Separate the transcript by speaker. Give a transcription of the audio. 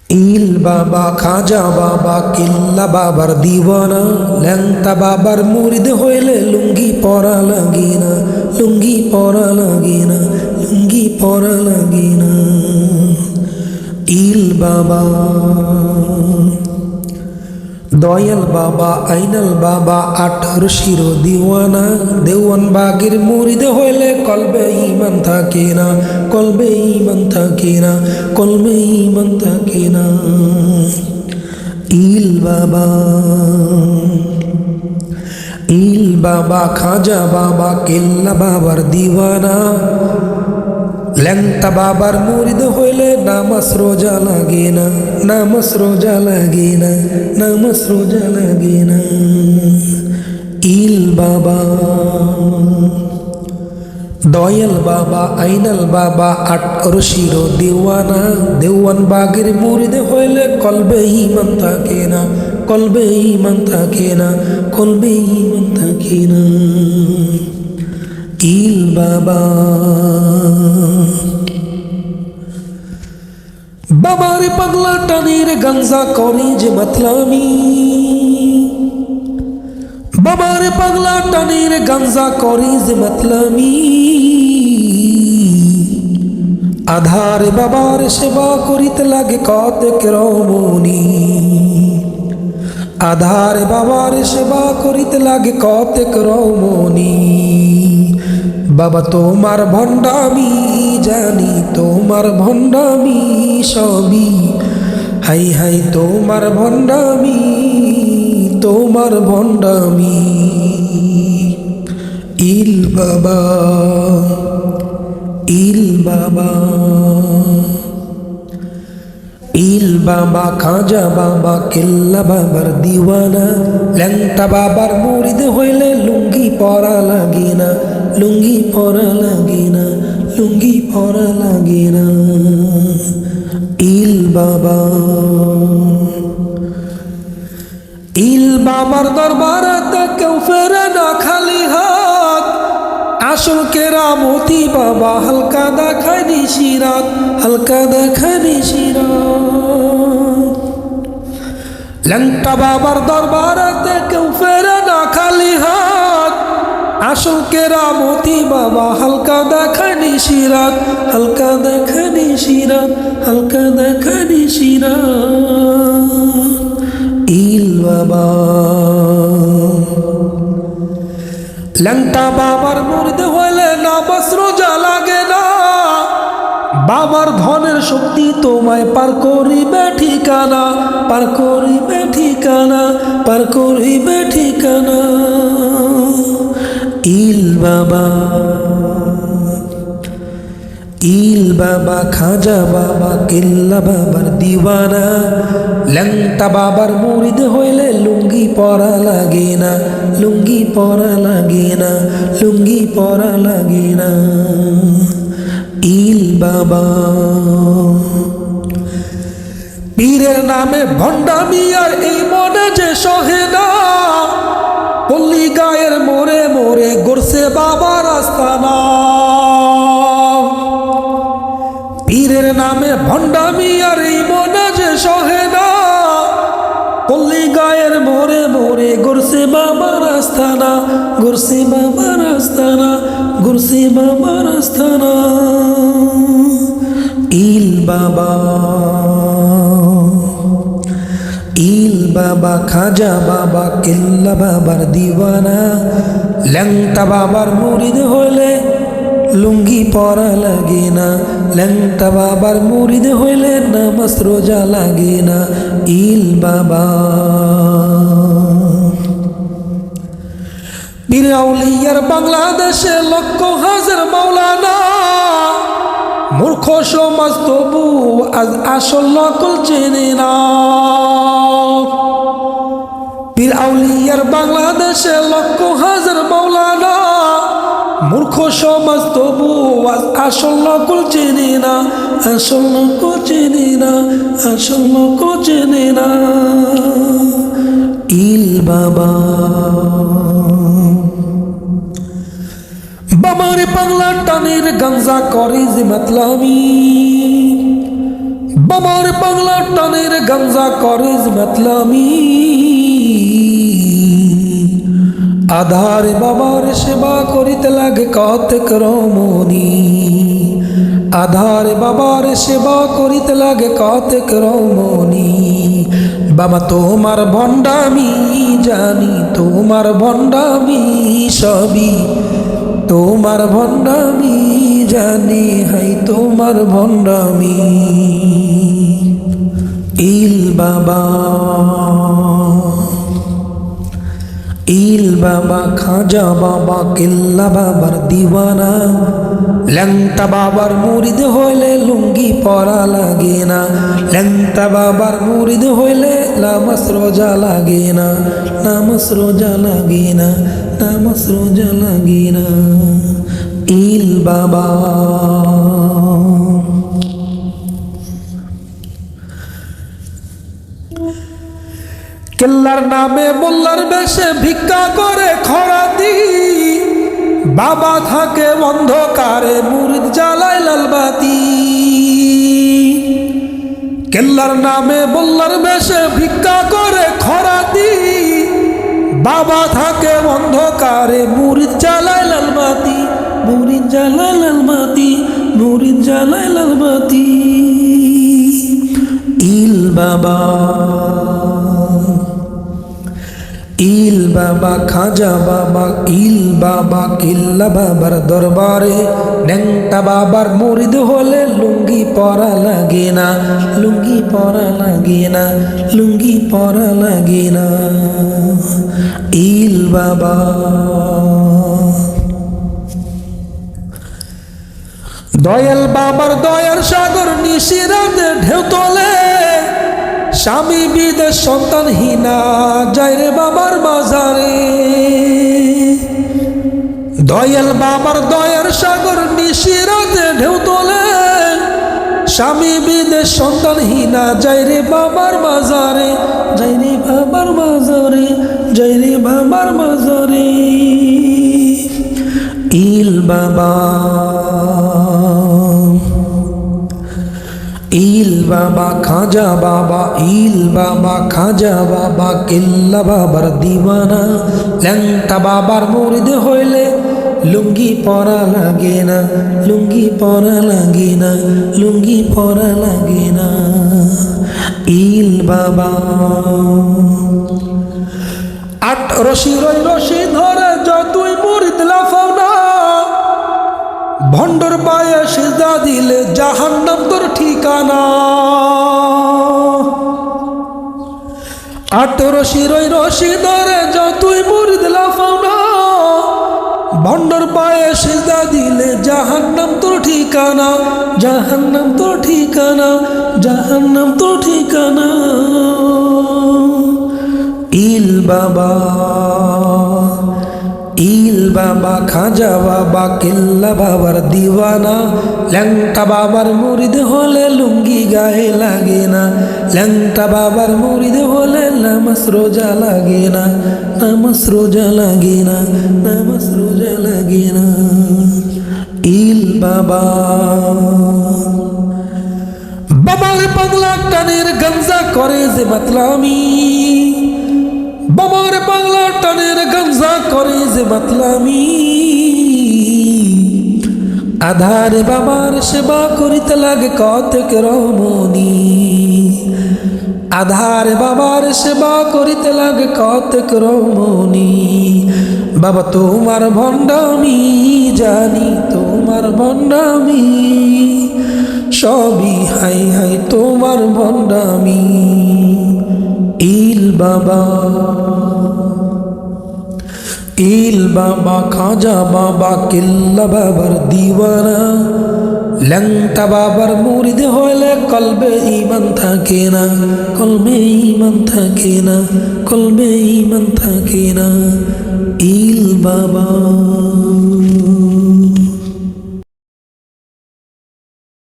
Speaker 1: ইল বাবা খাজা বাবা কিল্লা বাবার দিওয়ানা ল্যাংটা বাবার মুরিদ হইলে লুঙ্গি পরা লাগে না, লুঙ্গি পরা লাগে না, লুঙ্গি পরা লাগে না। ইল বাবা দয়াল বাবা আইনাল বাবা 18 শির দিওয়ানা দেওয়ান বাগের মুরিদ হইলে কলবে ঈমান থাকে না, কলবে ঈমান থাকে না, কলবে ঈমান থাকে না। ইল বাবা ইল বাবা খাজা বাবা কেল্লা বাবার দিওয়ানা ল্যাংটা বাবার মুরিদ হইলে নামাজ রোজা লাগে না, নামাজ রোজা লাগে না, নামাজ রোজা লাগে না। ইল বাবা দয়াল বাবা আইনাল বাবা 18 শির দিওয়ানা দেওয়ান বাগের মুরিদ হইলে কলবে ঈমান থাকে না, কলবে ঈমান থাকে না, কলবে ঈমান থাকে না। ইল বাবা বাবার পাগলা টানির গাঞ্জা করি যে মাতলামি, বাবার পাগলা টানির গাঞ্জা করি যে মাতলামি। আধারে বাবার সেবা করিতে লাগে কতেক রমণী, আধারে বাবার সেবা করিতে লাগে কতেক রমণী। বাবা তোমার ভণ্ডামি জানি, তোমার ভণ্ডামি সবই, হাই হাই তোমার ভণ্ডামি, তোমার ভণ্ডামি। ইল বাবা ইল বাবা ইল বাবা খাজা বাবা কেল্লা বাবার দিওয়ানা ল্যাংটা বাবার মুরিদ হইলে লুঙ্গি পরা লাগে না, লুঙ্গি পরা লাগে না, লুঙ্গি পরা লাগে না। ইল বাবা ইল বাবার দরবারেতে কেউ ফেরে না খালি হাত, আসল কেরামতি বাবা হালকা দেখায় নিশিরাত, হালকা দেখায় নিশিরাত। ল্যাংটা বাবার দরবারেতে কেউ ফেরে না খালি হাত, আসল কেরামতি বাবা হালকা দেখায় নিশিরাত, হালকা দেখায় নিশিরাত, হালকা দেখায় নিশিরাত। ইল বাবা ল্যাংটা বাবার মুরিদ হইলে নামাজ রোজা লাগে না, বাবার ধনের শক্তি তোমায় পার করিবে ঠিকানা, পার করিবে ঠিকানা, পার করিবে ঠিকানা। ইল বাবা ইল বাবা খাজা বাবা কেল্লা বাবার দিওয়ানা ল্যাংটা বাবার মুরিদ হইলে লুঙ্গি পরা লাগে না, লুঙ্গি পরা লাগে না, লুঙ্গি পরা লাগে না। ইল বাবা পীরের নামে ভণ্ডামি আর এই মনে যে সহে না, পল্লী গায়ের মোড়ে মোড়ে গড়ছে বাবার আস্তানা। পীরের নামে ভণ্ডামি আর এই মনে যে সহে না, পল্লী গায়ের মোড়ে মোড়ে গড়ছে বাবার আস্তানা, গড়ছে বাবার আস্তানা, গড়ছে বাবার আস্তানা। ইল বাবা ইল বাবা খাজা বাবা কেল্লা বাবার দিওয়ানা ল্যাংটা বাবার মুরিদ হইলে লুঙ্গি পরা লাগে না, ল্যাংটা বাবার মুরিদ হইলে নামাজ রোজা লাগে না। ইল বাবা পীর আউলিয়ার বাংলাদেশে লক্ষ হাজার মাওলানা, মূর্খ সমাজ তবু আজ আসল নকল চেনে না। পীর আউলিয়ার বাংলাদেশে লক্ষ হাজার মাওলানা, মূর্খ সমাজ তবু আজ আসল নকল চেনে না, আসল নকল চেনে না, আসল নকল চেনে না। ইল বাবা বাবারে পাগলা টানের গাঞ্জা করে যে মাতলামি, বাবার পাগলা টানের গাঞ্জা করে মাতলামি আধারে বাবার সেবা করিতে লাগে কতক রমণী আধারে বাবার সেবা করিতে লাগে কতক রমণী বাবা তোমার ভণ্ডামি জানি তোমার ভণ্ডামি সবই তোমার ভণ্ডামি জানি হাই তোমার ভণ্ডামি ইল বাবা খাজা বাবা কেল্লা বাবার দিওয়ানা ল্যাংটা বাবার মুরিদ হইলে লুঙ্গি পরা লাগে না ল্যাংটা বাবার মুরিদ হইলে নামাজ রোজা লাগে না নামাজ রোজা লাগে না নামাজ রোজা লাগে না ইল বাবা কেল্লার নামে মোল্লার বেশে ভিক্ষা করে খরাতি বাবা থাকে অন্ধকারে মুরিদ জ্বালায় লালবাতি কেল্লার নামে মোল্লার বেশে ভিক্ষা করে খরাতি বাবা থাকে অন্ধকারে মুরিদ জ্বালায় লালবাতি মুরিদ জ্বালায় লালবাতি মুরিদ জ্বালায় লালবাতি ইল বাবা ইল বাবা খাজা বাবা ইল বাবা কিল্লা বাবার দরবারে ন্যাংটা বাবার মুরিদ হলে লুঙ্গি পরা লাগে না লুঙ্গি পরা লাগে না লুঙ্গি পরা লাগে না ইল বাবা দয়াল বাবার দয়ার সাগর নিশিরাতে ঢেউ তোলে স্বামী বিদেশ সন্তানহীনা যায় রে বাবার বাজারে দয়াল বাবার দয়ার সাগর নিশিরাতে ঢেউ তোলে স্বামী বিদেশ সন্তানহীনা যায় রে বাবার বাজারে যায় রে বাবার বাজারে যায় রে বাবার বাজারে ইল বাবা ইল বাবা খাজা বাবা ইল বাবা খাজা বাবা কেল্লা বাবার দিওয়ানা ল্যাংটা বাবার মুরিদ হইলে লুঙ্গি পরা লাগে না লুঙ্গি পরা লাগে না লুঙ্গি পরা লাগে না ইল বাবা আট রশি রশি ধরে যতই মুরিদ লাফাও না ভণ্ডর পায়ে সিজদা দিলে জাহান্নাম তোর ঠিকানা আট রশি ধরে যতই মুরিদ লাফাও না ভণ্ডর পায়ে সিজদা দিলে জাহান্নাম তোর ঠিকানা জাহান্নাম তোর ঠিকানা জাহান্নাম তোর ঠিকানা ইল বাবা ইল বাবা খাজা বাবা কেল্লা বাবার দিওয়ানা ল্যাংটা বাবার মুরিদ হলে লুঙ্গি গায়ে লাগে না ল্যাংটা বাবার মুরিদ হলে নামাজ রোজা লাগে না নামাজ রোজা লাগে না নামাজ রোজা লাগে না ইল বাবা বাবার পাগলা টানের গাঞ্জা করে যে মাতলামি বাবার পাগলা টানের গাঞ্জা করে যে মাতলামি আধারে বাবার সেবা করিতে লাগে কতক রমণী আধারে বাবার সেবা করিতে লাগে কতক রমণী বাবা তোমার ভণ্ডামি জানি তোমার ভণ্ডামি সবই হাই হাই তোমার ভণ্ডামি ইল বাবা ইল বাবা খাজা বাবা কেল্লা বাবার দিওয়ানা ল্যাংটা বাবার মুরিদ হইলে কলবে ঈমান থাকে না কলবে ঈমান থাকে না কলবে ঈমান থাকে না ইল বাবা